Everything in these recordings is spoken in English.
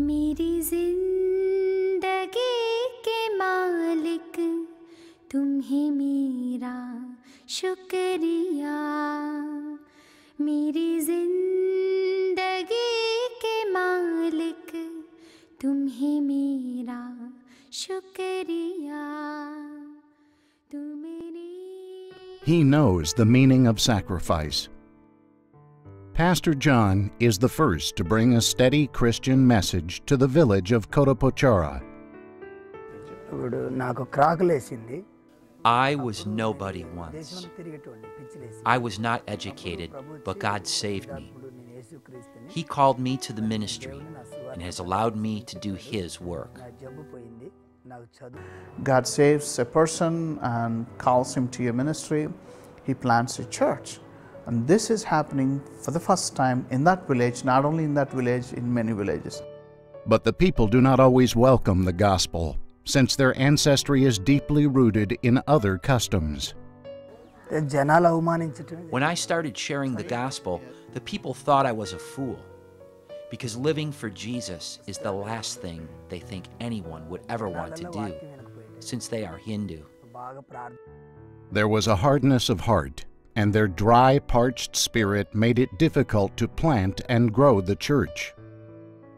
मेरी जिंदगी के मालिक तुम्हें मेरा शुक्रिया मेरी जिंदगी के मालिक तुम्हें मेरा शुक्रिया He knows the meaning of sacrifice. Pastor John is the first to bring a steady Christian message to the village of Kotapochara. I was nobody once. I was not educated, but God saved me. He called me to the ministry and has allowed me to do His work. God saves a person and calls him to your ministry. He plants a church. And this is happening for the first time in that village, not only in that village, in many villages. But the people do not always welcome the gospel, since their ancestry is deeply rooted in other customs. When I started sharing the gospel, the people thought I was a fool, because living for Jesus is the last thing they think anyone would ever want to do, since they are Hindu. There was a hardness of heart, and their dry, parched spirit made it difficult to plant and grow the church.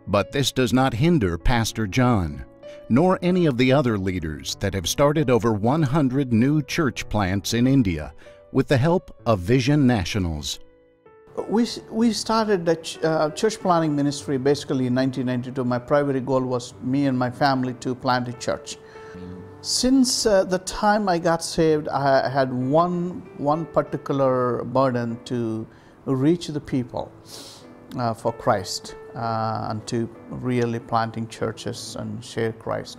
But this does not hinder Pastor John, nor any of the other leaders that have started over 100 new church plants in India with the help of Vision Nationals. We started the church planting ministry basically in 1992. My primary goal was me and my family to plant a church. Since the time I got saved, I had one particular burden to reach the people for Christ and to really planting churches and share Christ.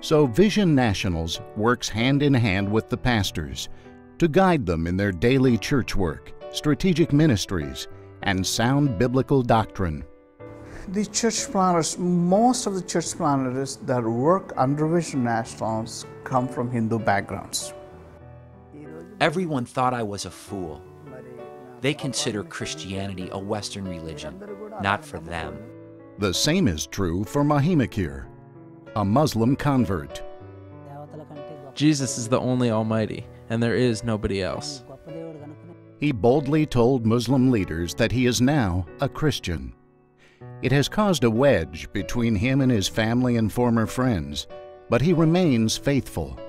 So Vision Nationals works hand in hand with the pastors to guide them in their daily church work, strategic ministries, and sound biblical doctrine. The church planters, most of the church planters that work under Vision Nationals come from Hindu backgrounds. Everyone thought I was a fool. They consider Christianity a Western religion, not for them. The same is true for Mahimakir, a Muslim convert. Jesus is the only Almighty, and there is nobody else. He boldly told Muslim leaders that he is now a Christian. It has caused a wedge between him and his family and former friends, but he remains faithful.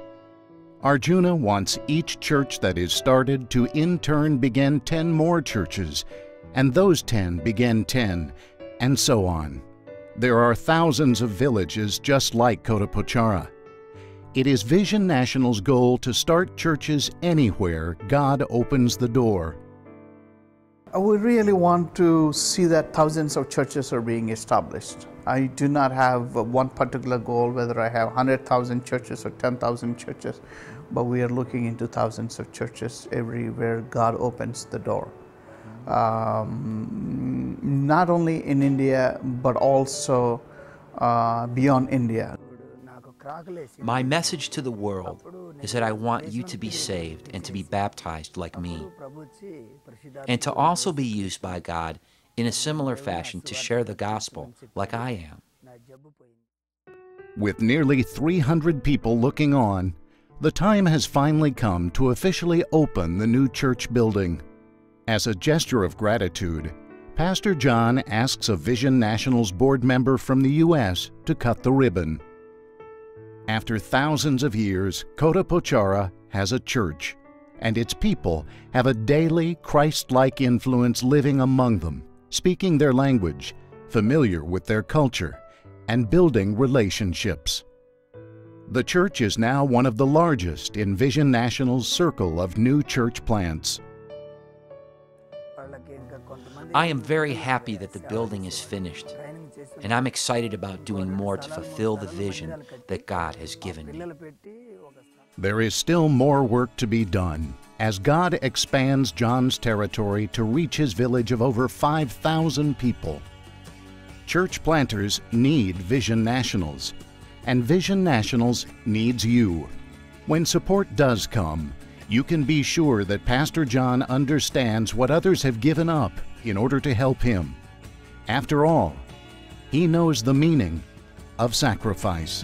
Arjuna wants each church that is started to in turn begin 10 more churches, and those 10 begin 10, and so on. There are thousands of villages just like Kotapochara. It is Vision National's goal to start churches anywhere God opens the door. We really want to see that thousands of churches are being established. I do not have one particular goal, whether I have 100,000 churches or 10,000 churches, but we are looking into thousands of churches everywhere God opens the door. Not only in India, but also beyond India. My message to the world is that I want you to be saved and to be baptized like me, and to also be used by God in a similar fashion to share the gospel like I am. With nearly 300 people looking on, the time has finally come to officially open the new church building. As a gesture of gratitude, Pastor John asks a Vision Nationals board member from the U.S. to cut the ribbon. After thousands of years, Kotapochara has a church, and its people have a daily Christ-like influence living among them, speaking their language, familiar with their culture, and building relationships. The church is now one of the largest in Vision National's circle of new church plants. I am very happy that the building is finished, and I'm excited about doing more to fulfill the vision that God has given me. There is still more work to be done as God expands John's territory to reach his village of over 5,000 people. Church planters need Vision Nationals, and Vision Nationals needs you. When support does come, you can be sure that Pastor John understands what others have given up in order to help him. After all, He knows the meaning of sacrifice.